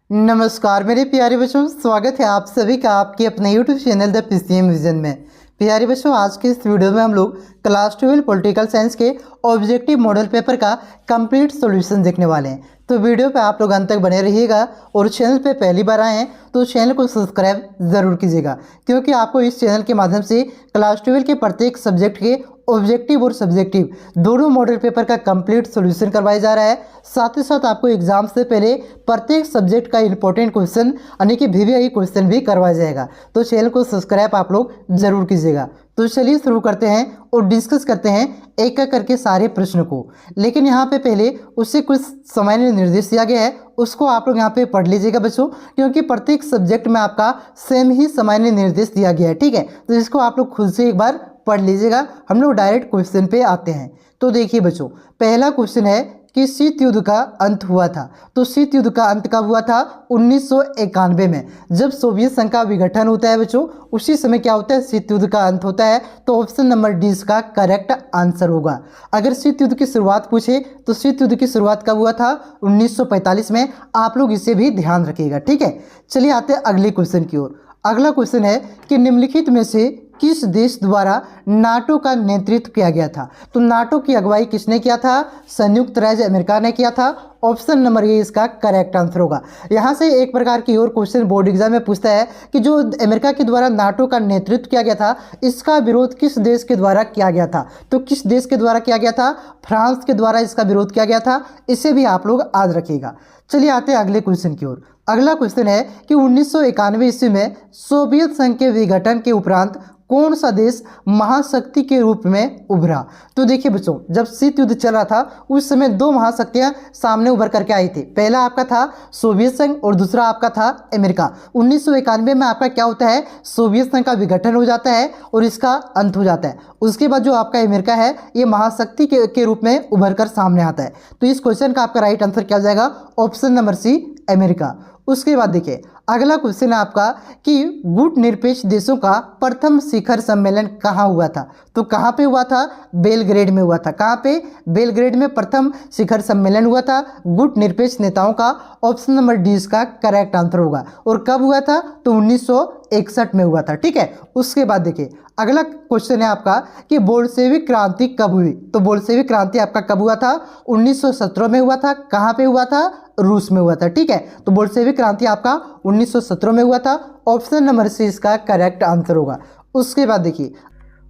नमस्कार मेरे प्यारे बच्चों, स्वागत है आप सभी का आपके अपने YouTube channel the PCM vision में। प्यारे बच्चों, आज के इस वीडियो में हम लोग क्लास 12 पॉलिटिकल साइंस के ऑब्जेक्टिव मॉडल पेपर का कंप्लीट सॉल्यूशन देखने वाले हैं। तो वीडियो पे आप लोग अंत तक बने रहिएगा और चैनल पे पहली बार आए हैं तो चैनल को सब्सक्राइब ज़रूर कीजिएगा, क्योंकि आपको इस चैनल के माध्यम से क्लास 12 के प्रत्येक सब्जेक्ट के ऑब्जेक्टिव और सब्जेक्टिव दोनों मॉडल पेपर का कंप्लीट सॉल्यूशन करवाया जा रहा है। साथ ही साथ आपको एग्जाम से पहले प्रत्येक सब्जेक्ट का इंपॉर्टेंट क्वेश्चन यानी कि वीवीआई क्वेश्चन भी करवाया जाएगा। तो चैनल को सब्सक्राइब आप लोग जरूर कीजिएगा। तो चलिए शुरू करते हैं और डिस्कस करते हैं एक एक करके सारे प्रश्न को। लेकिन यहाँ पे पहले उससे कुछ सामान्य निर्देश दिया गया है, उसको आप लोग यहाँ पे पढ़ लीजिएगा बच्चों, क्योंकि प्रत्येक सब्जेक्ट में आपका सेम ही सामान्य निर्देश दिया गया है। ठीक है, तो इसको आप लोग खुद से एक बार पढ़ लीजिएगा। हम लोग डायरेक्ट क्वेश्चन पे आते हैं। तो देखिए बच्चों, पहला क्वेश्चन है कि शीत युद्ध का अंत हुआ था। तो शीत युद्ध का अंत कब हुआ था? 1991 में, जब सोवियत संघ का विघटन होता है बच्चों, उसी समय क्या होता है? शीत युद्ध का अंत होता है। तो ऑप्शन नंबर डी इसका करेक्ट आंसर होगा। अगर शीत युद्ध की शुरुआत पूछे तो शीत युद्ध की शुरुआत कब हुआ था? 1945 में। आप लोग इसे भी ध्यान रखिएगा। ठीक है, चलिए आते हैं अगले क्वेश्चन की ओर। अगला क्वेश्चन है कि निम्नलिखित में से किस देश द्वारा नाटो का नेतृत्व किया गया था? तो नाटो की अगुवाई किसने किया था? संयुक्त राज्य अमेरिका ने किया था। ऑप्शन नंबर ए इसका करेक्ट आंसर होगा। यहाँ से एक प्रकार की और क्वेश्चन बोर्ड एग्जाम में पूछता है कि जो अमेरिका के द्वारा नाटो का नेतृत्व किया गया था, इसका विरोध किस देश के द्वारा किया गया था? तो किस देश के द्वारा किया गया था? फ्रांस के द्वारा इसका विरोध किया गया था। इसे भी आप लोग याद रखिएगा। चलिए आते हैं अगले क्वेश्चन की ओर। अगला क्वेश्चन है कि 1991 ईस्वी में सोवियत संघ के विघटन के उपरांत कौन सा देश महाशक्ति के रूप में उभरा? तो देखिए बच्चों, जब शीत युद्ध चल रहा था उस समय दो महाशक्तियां सामने उभर करके आई थी। पहला आपका था सोवियत संघ और दूसरा आपका था अमेरिका। 1991 में आपका क्या होता है? सोवियत संघ का विघटन हो जाता है और इसका अंत हो जाता है। उसके बाद जो आपका अमेरिका है ये महाशक्ति के रूप में उभर कर सामने आता है। तो इस क्वेश्चन का आपका राइट आंसर क्या हो जाएगा? Option number C America. उसके बाद देखिए अगला क्वेश्चन है आपका कि गुट निरपेक्ष देशों का प्रथम शिखर सम्मेलन कहाँ हुआ था? तो कहाँ पे हुआ था? बेलग्रेड में हुआ था। कहाँ पे? बेलग्रेड में प्रथम शिखर सम्मेलन हुआ था गुट निरपेक्ष नेताओं का। ऑप्शन नंबर डी इसका करेक्ट आंसर होगा। और कब हुआ था? तो 1961 में हुआ था। ठीक है, उसके बाद देखिए अगला क्वेश्चन है आपका कि बोल्शेविक क्रांति कब हुई? तो बोल्शेविक क्रांति आपका कब हुआ था? 1917 में हुआ था। कहाँ पे हुआ था? रूस में हुआ था। ठीक है, तो बोल्शेविक क्रांति आपका 1917 में हुआ था। ऑप्शन नंबर सी इसका करेक्ट आंसर होगा। उसके बाद देखिए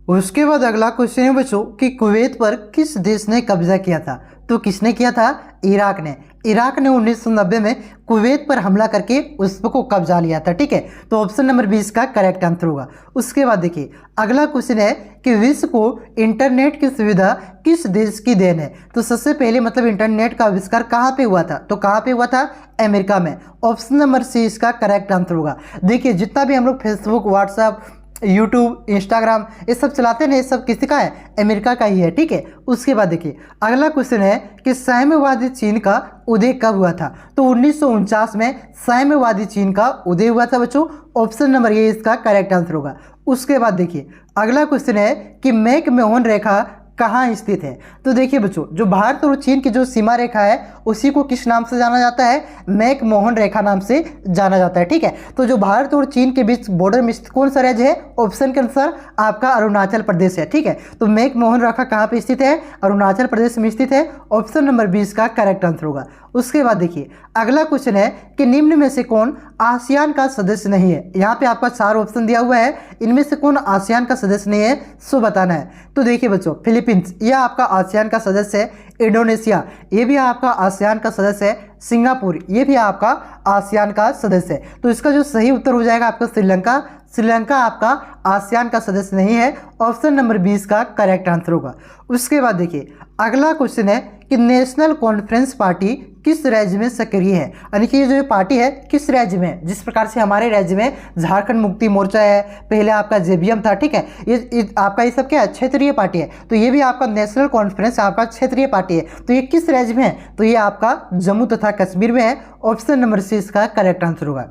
अगला क्वेश्चन है बच्चों कि कुवैत पर किस देश ने कब्जा किया था? तो किसने किया था? इराक ने। इराक ने 1990 में कुवैत पर हमला करके उसको कब्जा लिया था। ठीक है, तो ऑप्शन नंबर 20 का करेक्ट आंसर होगा। उसके बाद देखिए अगला क्वेश्चन है कि विश्व को इंटरनेट की सुविधा किस देश की देन है? तो सबसे पहले मतलब इंटरनेट का आविष्कार कहाँ पे हुआ था? तो कहाँ पे हुआ था? अमेरिका में। ऑप्शन नंबर सी इसका करेक्ट आंसर होगा। देखिए जितना भी हम लोग फेसबुक, व्हाट्सएप, यूट्यूब, इंस्टाग्राम ये सब चलाते हैं, ये सब किसी का है? अमेरिका का ही है। ठीक है, उसके बाद देखिए अगला क्वेश्चन है कि साम्यवादी चीन का उदय कब हुआ था? तो 1949 में साम्यवादी चीन का उदय हुआ था बच्चों। ऑप्शन नंबर ए इसका करेक्ट आंसर होगा। उसके बाद देखिए अगला क्वेश्चन है कि मैकमोहन रेखा कहाँ स्थित है? तो देखिए बच्चों, जो भारत और चीन की जो सीमा रेखा है उसी को किस नाम से जाना जाता है? मैकमोहन रेखा नाम से जाना जाता है। ठीक है, तो जो भारत और चीन के बीच बॉर्डर में स्थित कौन सा राज्य है? ऑप्शन के अनुसार आपका अरुणाचल प्रदेश है। ठीक है, तो मैकमोहन रेखा कहाँ पे स्थित है? अरुणाचल प्रदेश में स्थित है। ऑप्शन नंबर 20 का करेक्ट आंसर होगा। उसके बाद देखिए अगला क्वेश्चन है कि निम्न में से कौन आसियान का सदस्य नहीं है? यहाँ पे आपका 4 ऑप्शन दिया हुआ है, इनमें से कौन आसियान का सदस्य नहीं है सो बताना है। तो देखिए बच्चों, फिलीपींस यह आपका आसियान का सदस्य है। इंडोनेशिया ये भी आपका आसियान का सदस्य है। सिंगापुर ये भी आपका आसियान का सदस्य है। तो इसका जो सही उत्तर हो जाएगा आपका श्रीलंका। श्रीलंका आपका आसियान का सदस्य नहीं है। ऑप्शन नंबर 20 का करेक्ट आंसर होगा। उसके बाद देखिए अगला क्वेश्चन है कि नेशनल कॉन्फ्रेंस पार्टी किस राज्य में सक्रिय है? यानी कि ये जो पार्टी है किस राज्य में है? जिस प्रकार से हमारे राज्य में झारखंड मुक्ति मोर्चा है, पहले आपका जेबीएम था। ठीक है, ये आपका ये सब क्या है? क्षेत्रीय पार्टी है। तो ये भी आपका नेशनल कॉन्फ्रेंस आपका क्षेत्रीय पार्टी है। तो ये किस राज्य में है? तो ये आपका जम्मू तथा कश्मीर में है। ऑप्शन नंबर सी इसका करेक्ट आंसर होगा।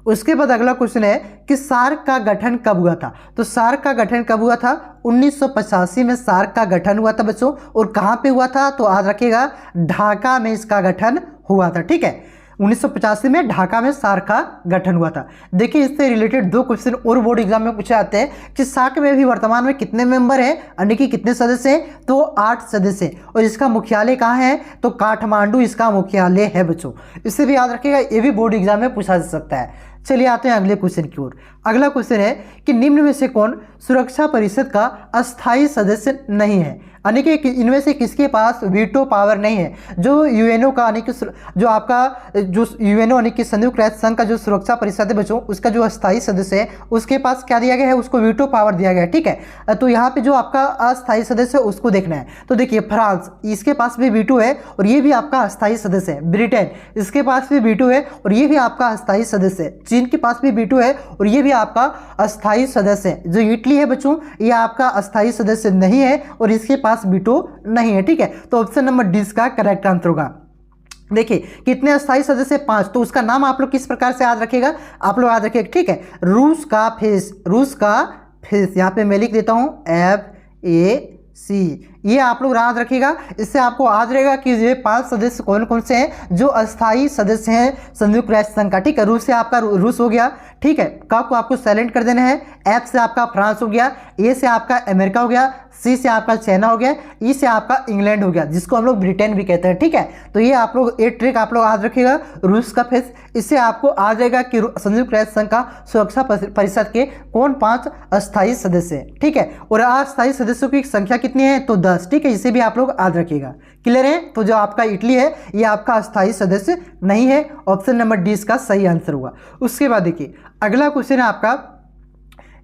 उसके बाद अगला क्वेश्चन है कि सार्क का गठन कब हुआ था? तो सार्क का गठन कब हुआ था? 1985 में सार्क का गठन हुआ था बच्चों। और कहाँ पे हुआ था? तो याद रखिएगा ढाका में इसका गठन हुआ था। ठीक है, 1985 में ढाका में सार्क का गठन हुआ था। देखिए इससे रिलेटेड 2 क्वेश्चन और बोर्ड एग्जाम में पूछे जाते हैं कि सार्क में भी वर्तमान में कितने मेंबर हैं, यानी कि कितने सदस्य हैं, तो 8 सदस्य हैं। और इसका मुख्यालय कहाँ है, तो काठमांडू इसका मुख्यालय है बच्चों। इससे भी याद रखिएगा, ये भी बोर्ड एग्जाम में पूछा जा सकता है। चलिए आते हैं अगले क्वेश्चन की ओर। अगला क्वेश्चन है कि निम्न में से कौन सुरक्षा परिषद का अस्थायी सदस्य नहीं है, यानी कि इनमें से किसके पास वीटो पावर नहीं है। जो यूएनओ का यानी कि जो आपका जो यूएनओ यानी कि संयुक्त राष्ट्र संघ का जो सुरक्षा परिषद है बच्चों, उसका जो अस्थायी सदस्य है उसके पास क्या दिया गया है, उसको वीटो पावर दिया गया है। ठीक है, तो यहाँ पे जो आपका अस्थायी सदस्य है उसको देखना है। तो देखिए फ्रांस, इसके पास भी वीटो है और ये भी आपका अस्थायी सदस्य है। ब्रिटेन, इसके पास भी वीटो है और ये भी आपका अस्थायी सदस्य है। चीन के पास भी वीटो है और ये भी आपका अस्थायी सदस्य है। जो इटली है बच्चों, ये आपका अस्थायी सदस्य नहीं है और इसके पास वीटो नहीं है। ठीक है, तो ऑप्शन नंबर डी इसका करेक्ट आंसर होगा। देखिए कितने अस्थायी सदस्य, 5। तो उसका नाम आप लोग किस प्रकार से याद रखिएगा, आप लोग याद रखिएगा। ठीक है, रूस का फेस, रूस का फेस, यहाँ पे मैं लिख देता हूँ FAC, ये आप लोग याद रखिएगा। इससे आपको याद रहेगा कि ये 5 सदस्य कौन कौन से हैं जो अस्थायी सदस्य हैं संयुक्त राष्ट्र संघ का। ठीक है, रूस से आपका रूस हो गया। ठीक है, का को आपको साइलेंट कर देना है। F से आपका फ्रांस हो गया, A से आपका अमेरिका हो गया, C से आपका चाइना हो गया, E से आपका इंग्लैंड हो गया, जिसको हम लोग ब्रिटेन भी कहते हैं। ठीक है, तो ये आप लोग एक ट्रिक आप लोग याद रखिएगा, रूस का फेस। इससे आपको आ जाएगा कि संयुक्त राष्ट्र संघ का सुरक्षा परिषद के कौन 5 अस्थायी सदस्य हैं। ठीक है, और अस्थायी सदस्यों की संख्या कितनी है, तो 10। ठीक है, इसे भी आप लोग याद रखिएगा। क्लियर है, तो जो आपका इटली है ये आपका अस्थायी सदस्य नहीं है। ऑप्शन नंबर डी इसका सही आंसर होगा। उसके बाद देखिए अगला क्वेश्चन है आपका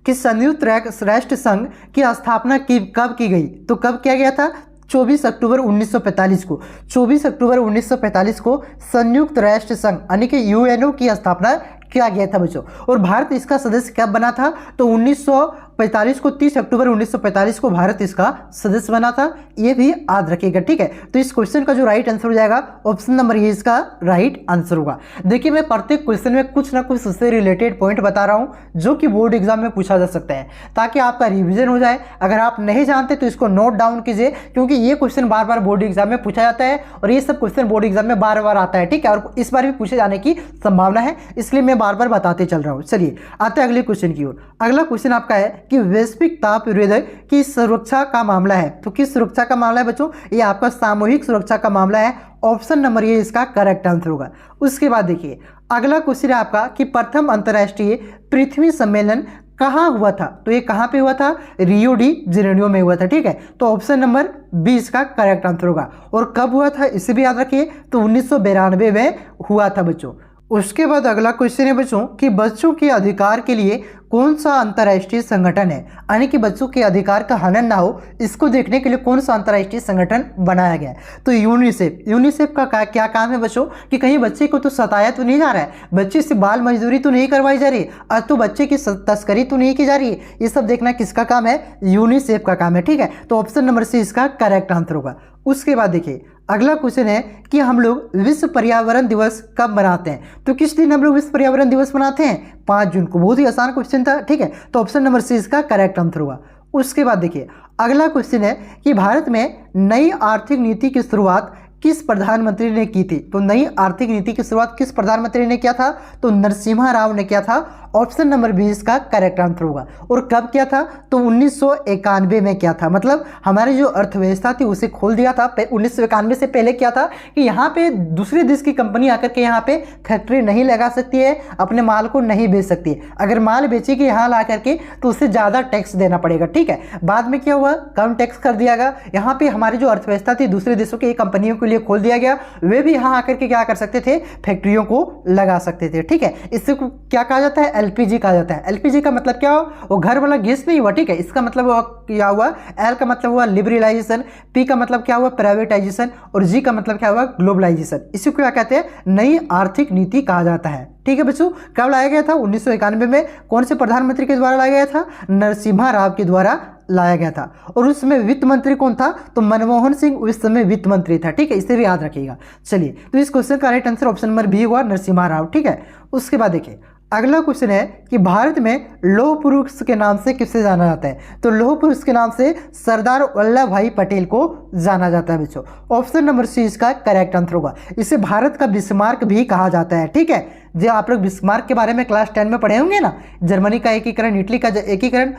कि संयुक्त राष्ट्र संघ की स्थापना कब की गई, तो कब किया गया था, 24 अक्टूबर 1945 को। 24 अक्टूबर 1945 को संयुक्त राष्ट्र संघ यानी कि यूएनओ की स्थापना किया गया था बच्चों। और भारत इसका सदस्य कब बना था, तो 1945 को, 30 अक्टूबर 1945 को भारत इसका सदस्य बना था। ये भी याद रखिएगा। ठीक है, तो इस क्वेश्चन का जो राइट आंसर हो जाएगा ऑप्शन नंबर ए इसका राइट आंसर होगा। देखिए मैं प्रत्येक क्वेश्चन में कुछ ना कुछ उससे रिलेटेड पॉइंट बता रहा हूं जो कि बोर्ड एग्जाम में पूछा जा सकता है, ताकि आपका रिविजन हो जाए। अगर आप नहीं जानते तो इसको नोट डाउन कीजिए, क्योंकि ये क्वेश्चन बार बार बोर्ड एग्जाम में पूछा जाता है और ये सब क्वेश्चन बोर्ड एग्जाम में बार बार आता है। ठीक है, और इस बार भी पूछे जाने की संभावना है, इसलिए मैं बार बार बताते चल रहा हूं। चलिए आते हैं अगले क्वेश्चन की ओर। अगला क्वेश्चन आपका है कि वैश्विक ताप विरोधी की सुरक्षा का मामला है, तो किस सुरक्षा का मामला है बच्चों, ये आपका सामूहिक सुरक्षा का मामला है। ऑप्शन नंबर ये इसका करेक्ट आंसर होगा। उसके बाद देखिए अगला क्वेश्चन है आपका कि प्रथम अंतर्राष्ट्रीय पृथ्वी सम्मेलन कहाँ हुआ था, तो ये कहाँ पे हुआ था, रियो डी जेनेरियो में हुआ था। ठीक है, तो ऑप्शन नंबर बी इसका करेक्ट आंसर होगा। और कब हुआ था इसे भी याद रखिए, तो 1992 में हुआ था बच्चों। उसके बाद अगला क्वेश्चन है बच्चों कि बच्चों के अधिकार के लिए कौन सा अंतर्राष्ट्रीय संगठन है, यानी कि बच्चों के अधिकार का हनन ना हो इसको देखने के लिए कौन सा अंतर्राष्ट्रीय संगठन बनाया गया है, तो यूनिसेफ। यूनिसेफ का क्या काम है बच्चों कि कहीं बच्चे को तो सताया तो नहीं जा रहा है, बच्चे से बाल मजदूरी तो नहीं करवाई जा रही है, और तो बच्चे की तस्करी तो नहीं की जा रही है। ये सब देखना किसका काम है, यूनिसेफ का काम है। ठीक है, तो ऑप्शन नंबर सी इसका करेक्ट आंसर होगा। उसके बाद देखिए अगला क्वेश्चन है कि हम लोग विश्व पर्यावरण दिवस कब मनाते हैं, तो किस दिन हम लोग विश्व पर्यावरण दिवस मनाते हैं, 5 जून को। बहुत ही आसान क्वेश्चन था। ठीक है, तो ऑप्शन नंबर सी इसका करेक्ट आंसर होगा। उसके बाद देखिए अगला क्वेश्चन है कि भारत में नई आर्थिक नीति की शुरुआत किस प्रधानमंत्री ने की थी, तो नई आर्थिक नीति की शुरुआत किस प्रधानमंत्री ने किया था, तो नरसिम्हा राव ने किया था। ऑप्शन नंबर बी इसका करेक्ट आंसर होगा। और कब किया था, तो 1991 में किया था। मतलब हमारी जो अर्थव्यवस्था थी उसे खोल दिया था। 1991 से पहले क्या था कि यहाँ पे दूसरे देश की कंपनी आकर के यहाँ पे फैक्ट्री नहीं लगा सकती है, अपने माल को नहीं बेच सकती है। अगर माल बेचेगी यहाँ ला करके तो उससे ज़्यादा टैक्स देना पड़ेगा। ठीक है, बाद में क्या हुआ, कम टैक्स कर दिया गया। यहाँ पे हमारी जो अर्थव्यवस्था थी दूसरे देशों की कंपनियों के लिए खोल दिया गया, वे भी यहाँ आकर के क्या कर सकते थे, फैक्ट्रियों को लगा सकते थे। ठीक है, इससे क्या कहा जाता है, एलपीजी कहा जाता है। एलपीजी का मतलब क्या हो, वो घर वाला गैस नहीं हुआ। ठीक है, इसका मतलब क्या हुआ, एल का मतलब हुआ लिबरलाइजेशन, पी का मतलब क्या हुआ, प्राइवेटाइजेशन, और जी का मतलब क्या हुआ, ग्लोबलाइजेशन। इसी को क्या कहते हैं, नई आर्थिक नीति कहा जाता है। ठीक है बच्चों, कब लाया गया था, 1991 में। कौन से प्रधानमंत्री के द्वारा लाया गया था, नरसिम्हा राव के द्वारा लाया गया था। और उस समय वित्त मंत्री कौन था, तो मनमोहन सिंह उस समय वित्त मंत्री था। ठीक है, इसे भी याद रखिएगा। चलिए, तो इस क्वेश्चन का right answer option number B हुआ, नरसिम्हा राव। ठीक है, उसके बाद देखिए अगला क्वेश्चन है कि भारत में लौह पुरुष के नाम से किसे जाना जाता है? तो लौह पुरुष के नाम से सरदार वल्लभ भाई पटेल को जाना जाता है बच्चों। ऑप्शन नंबर सी इसका करेक्ट आंसर होगा। इसे भारत का बिस्मार्क भी कहा जाता है। ठीक है, जो आप लोग बिस्मार्क के बारे में क्लास 10 में पढ़े होंगे ना, जर्मनी का एकीकरण, इटली का एकीकरण,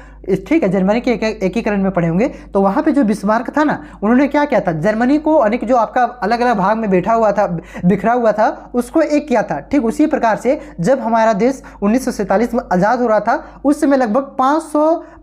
ठीक है, जर्मनी के एकीकरण में पढ़े होंगे। तो वहाँ पे जो बिस्मार्क था ना, उन्होंने क्या किया था, जर्मनी को अनेक जो आपका अलग अलग भाग में बैठा हुआ था, बिखरा हुआ था, उसको एक किया था। ठीक उसी प्रकार से जब हमारा देश 1947 में आज़ाद हो रहा था, उस समय लगभग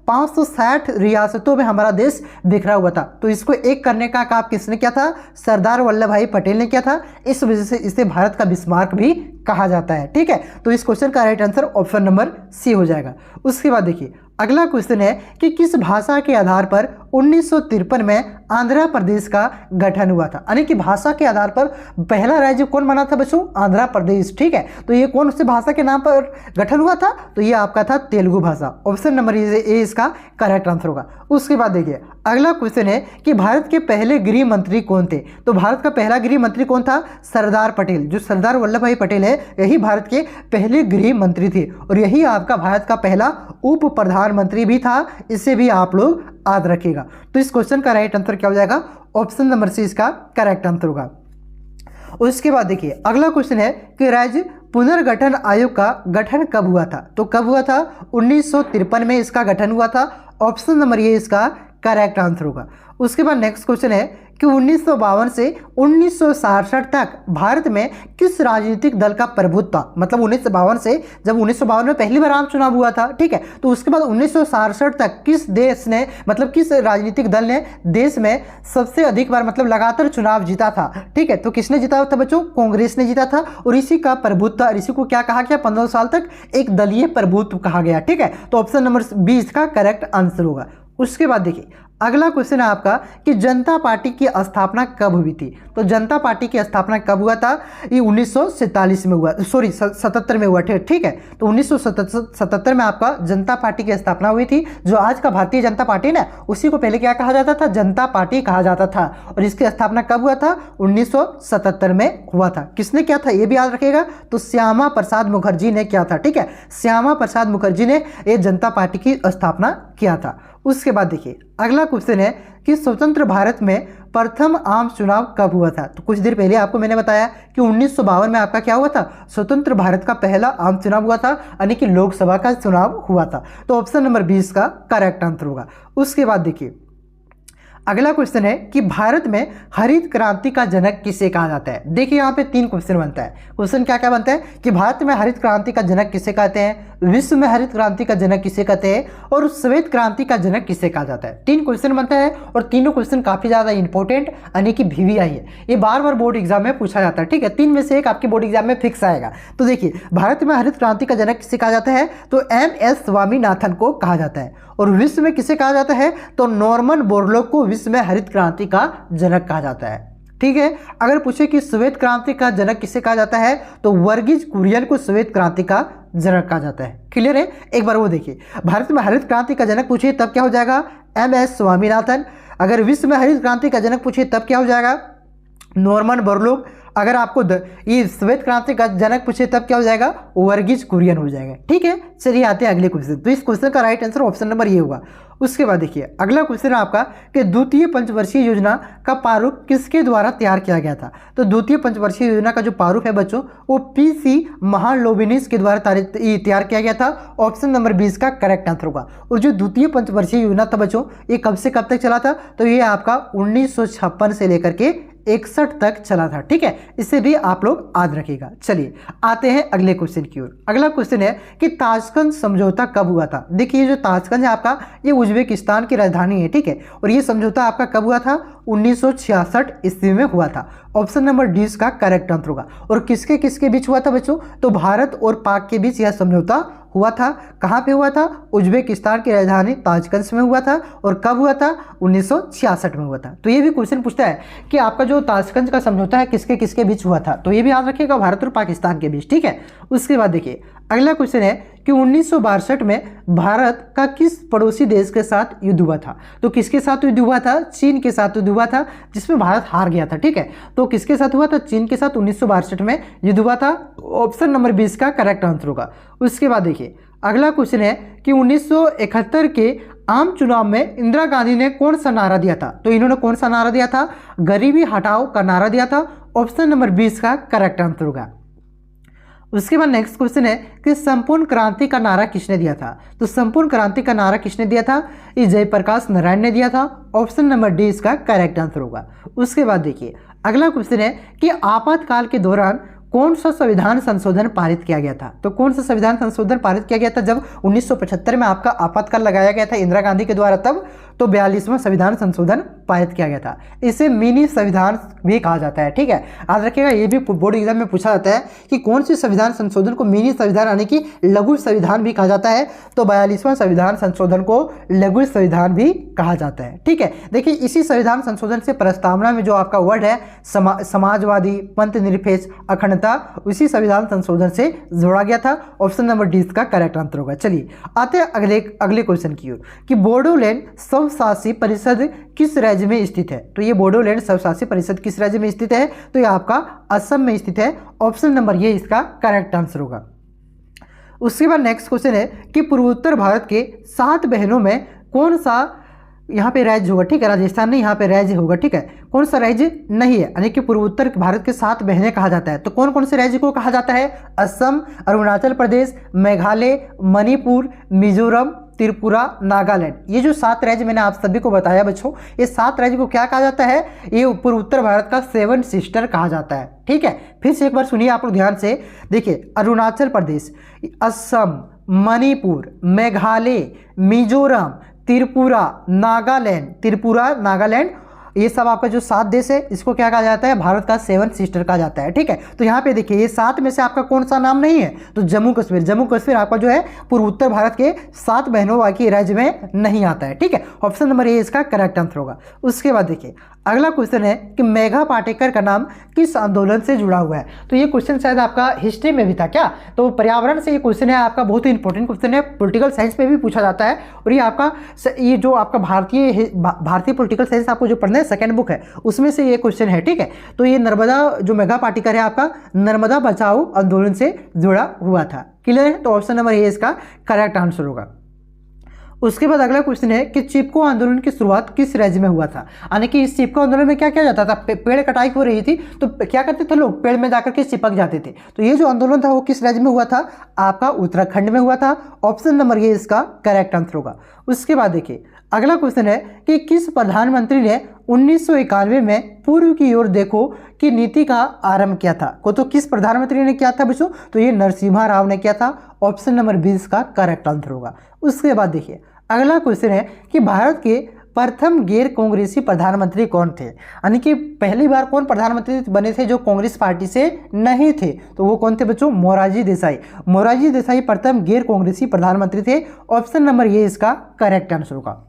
560 रियासतों में हमारा देश बिखरा हुआ था। तो इसको एक करने का काम किसने किया था? सरदार वल्लभ भाई पटेल ने किया था। इस वजह से इसे भारत का बिस्मार्क भी कहा जाता है। ठीक है, तो इस क्वेश्चन का right answer option number C हो जाएगा। उसके बाद देखिए अगला क्वेश्चन है कि किस भाषा के आधार पर 1953 में आंध्र प्रदेश का गठन हुआ था? यानी कि भाषा के आधार पर पहला राज्य कौन बना था बच्चों? आंध्र प्रदेश। ठीक है, तो ये कौन सी भाषा के नाम पर गठन हुआ था? तो ये आपका था तेलुगु भाषा। ऑप्शन नंबर ए इसका करेक्ट आंसर होगा। उसके बाद देखिए अगला क्वेश्चन है कि भारत के पहले गृह मंत्री कौन थे? तो भारत का पहला गृह मंत्री कौन था? सरदार पटेल। जो सरदार वल्लभ भाई पटेल है, यही भारत के पहले गृह मंत्री थे और यही आपका भारत का पहला उप प्रधानमंत्री भी था। इसे भी आप लोग याद रखिएगा। तो इस क्वेश्चन का राइट आंसर क्या हो जाएगा? ऑप्शन नंबर सी इसका करेक्ट आंसर होगा। उसके बाद देखिए अगला क्वेश्चन है कि राज्य पुनर्गठन आयोग का गठन कब हुआ था? तो कब हुआ था? 1953 में इसका गठन हुआ था। ऑप्शन नंबर ये इसका करेक्ट आंसर होगा। उसके बाद नेक्स्ट क्वेश्चन है कि 1952 से 1967 तक भारत में किस राजनीतिक दल का प्रभुत्व था? मतलब 1952 से, जब 1952 में पहली बार आम चुनाव हुआ था, ठीक है, तो उसके बाद 1967 तक किस देश ने, मतलब किस राजनीतिक दल ने देश में सबसे अधिक बार, मतलब लगातार चुनाव जीता था? ठीक है, तो किसने जीता था बच्चों? कांग्रेस ने जीता था और इसी का प्रभुत्व, इसी को क्या कहा गया? 15 साल तक एक दलीय प्रभुत्व कहा गया। ठीक है, तो ऑप्शन नंबर बी इसका करेक्ट आंसर होगा। उसके बाद देखिए अगला क्वेश्चन है आपका कि जनता पार्टी की स्थापना कब हुई थी? तो जनता पार्टी की स्थापना कब हुआ था? ये 1947 में हुआ, सॉरी 77 में हुआ। ठीक है, तो 1977 में आपका जनता पार्टी की स्थापना हुई थी। जो आज का भारतीय जनता पार्टी ना, उसी को पहले क्या कहा जाता था? जनता पार्टी कहा जाता था। और इसकी स्थापना कब हुआ था? 1977 में हुआ था। किसने किया था ये भी याद रखिएगा। तो श्यामा प्रसाद मुखर्जी ने किया था। ठीक है, श्यामा प्रसाद मुखर्जी ने ये जनता पार्टी की स्थापना किया था। उसके बाद देखिए अगला क्वेश्चन है कि स्वतंत्र भारत में प्रथम आम चुनाव कब हुआ था? तो कुछ देर पहले आपको मैंने बताया कि 1952 में आपका क्या हुआ था? स्वतंत्र भारत का पहला आम चुनाव हुआ था, यानी कि लोकसभा का चुनाव हुआ था। तो ऑप्शन नंबर 20 का करेक्ट आंसर होगा। उसके बाद देखिए अगला क्वेश्चन है कि भारत में हरित क्रांति का जनक किसे कहा जाता है? देखिए यहाँ पे 3 क्वेश्चन बनता है। क्वेश्चन क्या क्या बनता है कि भारत में हरित क्रांति का जनक किसे कहते हैं, विश्व में हरित क्रांति का जनक किसे कहते हैं, और श्वेत क्रांति का जनक किसे कहा जाता है। 3 क्वेश्चन बनता है और तीनों क्वेश्चन काफी ज्यादा इंपॉर्टेंट, यानी कि VVI है। ये बार बार बोर्ड एग्जाम में पूछा जाता है। ठीक है, 3 में से एक आपके बोर्ड एग्जाम में फिक्स आएगा। तो देखिए भारत में हरित क्रांति का जनक किसे कहा जाता है? तो MS स्वामीनाथन को कहा जाता है। और विश्व में किसे कहा जाता है? तो नॉर्मन बोरलॉग को विश्व में हरित क्रांति का जनक कहा जाता है। ठीक है, अगर पूछे कि श्वेत क्रांति का जनक किसे कहा जाता है, तो वर्गीज कुरियन को श्वेत क्रांति का जनक कहा जाता है। क्लियर है? एक बार वो देखिए, भारत में हरित क्रांति का जनक पूछिए तब क्या हो जाएगा? MS स्वामीनाथन। अगर विश्व में हरित क्रांति का जनक पूछिए तब क्या हो जाएगा? Norman Borlaug. अगर आपको ये श्वेत क्रांति का जनक पूछे तब क्या हो जाएगा? वर्गीज कुरियन हो जाएगा। ठीक है, चलिए आते हैं अगले क्वेश्चन। तो इस क्वेश्चन का राइट आंसर ऑप्शन नंबर ये होगा। उसके बाद देखिए अगला क्वेश्चन है आपका कि द्वितीय पंचवर्षीय योजना का प्रारूप किसके द्वारा तैयार किया गया था? तो द्वितीय पंचवर्षीय योजना का जो प्रारूप है बच्चों, वो PC महालोबिनिस के द्वारा तैयार किया गया था। ऑप्शन नंबर 20 का करेक्ट आंसर होगा। और जो द्वितीय पंचवर्षीय योजना था बच्चों, ये कब से कब तक चला था? तो ये आपका 1956 से लेकर के 61 तक चला था। ठीक है, इसे भी आप लोग याद रखिएगा। चलिए आते हैं अगले क्वेश्चन की ओर। अगला क्वेश्चन है कि ताशकंद समझौता कब हुआ था? देखिए जो ताशकंद है आपका, ये उज्बेकिस्तान की राजधानी है। ठीक है, और ये समझौता आपका कब हुआ था? 1966 ईस्वी में हुआ था। ऑप्शन नंबर डी इसका करेक्ट आंसर होगा। और किसके किसके बीच हुआ था बच्चों? तो भारत और पाक के बीच यह समझौता हुआ था। कहाँ पे हुआ था? उज्बेकिस्तान की राजधानी ताशकंद में हुआ था। और कब हुआ था? 1966 में हुआ था। तो ये भी क्वेश्चन पूछता है कि आपका जो ताशकंद का समझौता है किसके किसके बीच हुआ था? तो ये भी याद रखिएगा, भारत और पाकिस्तान के बीच। ठीक है, उसके बाद देखिए अगला क्वेश्चन है कि 1962 में भारत का किस पड़ोसी देश के साथ युद्ध हुआ था? तो किसके साथ युद्ध हुआ था? चीन के साथ युद्ध हुआ था, जिसमें भारत हार गया था। ठीक है, तो किसके साथ हुआ था? चीन के साथ 1962 में युद्ध हुआ था। ऑप्शन नंबर 20 का करेक्ट आंसर होगा। उसके बाद देखिए अगला क्वेश्चन है कि 1971 के आम चुनाव में इंदिरा गांधी ने कौन सा नारा दिया था? तो इन्होंने कौन सा नारा दिया था? गरीबी हटाओ का नारा दिया था। ऑप्शन नंबर 20 का करेक्ट आंसर होगा। उसके बाद नेक्स्ट क्वेश्चन है कि संपूर्ण क्रांति का नारा किसने दिया था? तो संपूर्ण क्रांति का नारा किसने दिया था? ये जयप्रकाश नारायण ने दिया था। ऑप्शन नंबर डी इसका करेक्ट आंसर होगा। उसके बाद देखिए अगला क्वेश्चन है कि आपातकाल के दौरान कौन सा संविधान संशोधन पारित किया गया था? तो कौन सा संविधान संशोधन पारित किया गया था जब 1975 में आपका आपातकाल लगाया गया था इंदिरा गांधी के द्वारा? तब तो 42वां संविधान संशोधन पारित किया गया था। इसे मिनी संविधान भी कहा जाता है। ठीक है, याद रखिएगा, ये भी बोर्ड एग्जाम में पूछा जाता है कि कौन सी संविधान संशोधन को मिनी संविधान यानी कि लघु संविधान भी कहा जाता है। तो 42वां संविधान संशोधन को लघु संविधान भी कहा जाता है। ठीक है, देखिए इसी संविधान संशोधन से प्रस्तावना में जो आपका वर्ड है समाजवादी, पंथ निरपेक्ष, अखंडता, उसी संविधान संशोधन से जोड़ा गया था। ऑप्शन नंबर डी इसका करेक्ट आंसर होगा। चलिए आते हैं अगले क्वेश्चन की ओर कि बोडोलैंड स्वशासी परिषद किस राज्य में स्थित है? तो ये बोडोलैंड स्वशासी परिषद किस राज्य में स्थित है? तो ये आपका असम में स्थित है। ऑप्शन नंबर ये इसका करेक्ट आंसर होगा। उसके बाद नेक्स्ट क्वेश्चन है कि पूर्वोत्तर भारत के 7 बहनों में कौन सा यहाँ पे राज्य होगा? ठीक है, राजस्थान नहीं, यहाँ पे राज्य होगा। ठीक है, कौन सा राज्य नहीं है? यानी कि पूर्वोत्तर भारत के 7 बहनें कहा जाता है। तो कौन कौन से राज्य को कहा जाता है? असम, अरुणाचल प्रदेश, मेघालय, मणिपुर, मिजोरम, त्रिपुरा, नागालैंड। ये जो 7 राज्य मैंने आप सभी को बताया बच्चों, ये 7 राज्य को क्या कहा जाता है? ये पूर्वोत्तर भारत का 7 सिस्टर कहा जाता है। ठीक है, फिर से एक बार सुनिए आप लोग ध्यान से। देखिए अरुणाचल प्रदेश, असम, मणिपुर, मेघालय, मिजोरम, त्रिपुरा, नागालैंड, ये सब आपका जो 7 देश है इसको क्या कहा जाता है? भारत का 7 सिस्टर कहा जाता है। ठीक है, तो यहाँ पे देखिए ये 7 में से आपका कौन सा नाम नहीं है? तो जम्मू कश्मीर आपका जो है पूर्वोत्तर भारत के 7 बहनों वाले राज्य में नहीं आता है। ठीक है, ऑप्शन नंबर ए इसका करेक्ट आंसर होगा। उसके बाद देखिए अगला क्वेश्चन है कि मेघा पाटेकर का नाम किस आंदोलन से जुड़ा हुआ है? तो ये क्वेश्चन शायद आपका हिस्ट्री में भी था क्या? तो पर्यावरण से ये क्वेश्चन है आपका, बहुत ही इंपॉर्टेंट क्वेश्चन है, पॉलिटिकल साइंस में भी पूछा जाता है। और ये आपका ये जो आपका भारतीय पॉलिटिकल साइंस आपको जो पढ़ना है सेकेंड बुक है उसमें से ये क्वेश्चन है। ठीक है, तो ये नर्मदा जो मेघा पाटेकर है आपका नर्मदा बचाओ आंदोलन से जुड़ा हुआ था। क्लियर है? तो ऑप्शन नंबर ए इसका करेक्ट आंसर होगा। उसके बाद अगला क्वेश्चन है कि चिपको आंदोलन की शुरुआत किस राज्य में हुआ था? यानी कि इस चिपको आंदोलन में क्या किया जाता था? पेड़ कटाई हो रही थी तो क्या करते थे लोग? पेड़ में जाकर के चिपक जाते थे। तो ये जो आंदोलन था वो किस राज्य में हुआ था? आपका उत्तराखंड में हुआ था। ऑप्शन नंबर ये इसका करेक्ट आंसर होगा। उसके बाद देखिए अगला क्वेश्चन है कि किस प्रधानमंत्री ने 1991 में पूर्व की ओर देखो की नीति का आरंभ किया था? तो किस प्रधानमंत्री ने किया था बच्चों? तो ये नरसिम्हा राव ने किया था। ऑप्शन नंबर 20 का करेक्ट आंसर होगा। उसके बाद देखिए अगला क्वेश्चन है कि भारत के प्रथम गैर कांग्रेसी प्रधानमंत्री कौन थे? यानी कि पहली बार कौन प्रधानमंत्री बने थे जो कांग्रेस पार्टी से नहीं थे? तो वो कौन थे बच्चों? मोरारजी देसाई प्रथम गैर कांग्रेसी प्रधानमंत्री थे। ऑप्शन नंबर ये इसका करेक्ट आंसर होगा।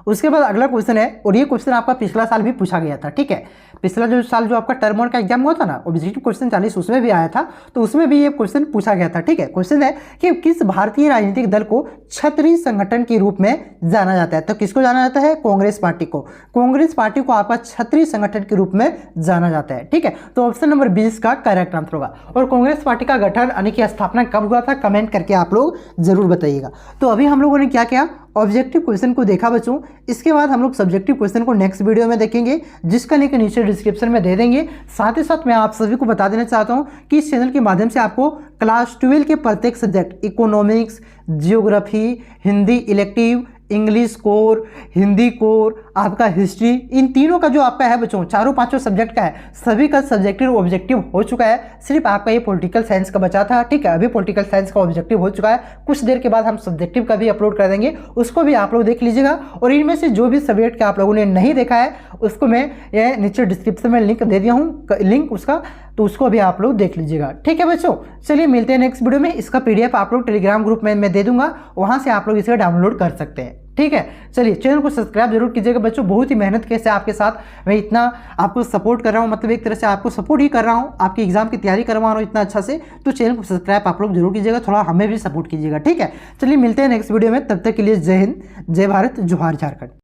उसके बाद अगला क्वेश्चन है और ये क्वेश्चन आपका पिछला साल भी पूछा गया था। ठीक है, पिछला जो साल जो आपका टर्म 1 का एग्जाम हुआ था ना, ऑब्जेक्टिव क्वेश्चन 40 उसमें भी आया था, तो उसमें भी ये क्वेश्चन पूछा गया था। ठीक है, क्वेश्चन है कि किस भारतीय राजनीतिक दल को क्षत्रिय संगठन के रूप में जाना जाता है? तो किसको जाना जाता है? कांग्रेस पार्टी को। कांग्रेस पार्टी को आपका क्षत्रिय संगठन के रूप में जाना जाता है। ठीक है, तो ऑप्शन नंबर 20 का करेक्ट आंसर होगा। और कांग्रेस पार्टी का गठन यानी कि स्थापना कब हुआ था? कमेंट करके आप लोग जरूर बताइएगा। तो अभी हम लोगों ने क्या किया? ऑब्जेक्टिव क्वेश्चन को देखा बच्चों। इसके बाद हम लोग सब्जेक्टिव क्वेश्चन को नेक्स्ट वीडियो में देखेंगे, जिसका लिंक नीचे डिस्क्रिप्शन में दे देंगे। साथ ही साथ मैं आप सभी को बता देना चाहता हूं कि इस चैनल के माध्यम से आपको क्लास 12 के प्रत्येक subject economics, geography, Hindi elective, English core, Hindi core, आपका हिस्ट्री, इन तीनों का जो आपका है बच्चों, चारों पांचों सब्जेक्ट का है, सभी का सब्जेक्टिव ऑब्जेक्टिव हो चुका है। सिर्फ आपका ये पॉलिटिकल साइंस का बचा था। ठीक है, अभी पॉलिटिकल साइंस का ऑब्जेक्टिव हो चुका है। कुछ देर के बाद हम सब्जेक्टिव का भी अपलोड कर देंगे, उसको भी आप लोग देख लीजिएगा। और इनमें से जो भी सब्जेक्ट का आप लोगों ने नहीं देखा है उसको मैं ये नीचे डिस्क्रिप्शन में लिंक दे दिया हूँ, लिंक उसका, तो उसको भी आप लोग देख लीजिएगा। ठीक है बच्चों, चलिए मिलते हैं नेक्स्ट वीडियो में। इसका PDF आप लोग टेलीग्राम ग्रुप में मैं दे दूंगा, वहां से आप लोग इसे डाउनलोड कर सकते हैं। ठीक है। चलिए चैनल को सब्सक्राइब जरूर कीजिएगा बच्चों, बहुत ही मेहनत के से आपके साथ मैं इतना आपको सपोर्ट कर रहा हूँ, मतलब एक तरह से आपको सपोर्ट ही कर रहा हूँ, आपकी एग्जाम की तैयारी करवा रहा हूँ इतना अच्छा से। तो चैनल को सब्सक्राइब आप लोग जरूर कीजिएगा, थोड़ा हमें भी सपोर्ट कीजिएगा, ठीक है। चलिए मिलते हैं नेक्स्ट वीडियो में, तब तक के लिए जय हिंद, जय भारत, जोहार झारखंड।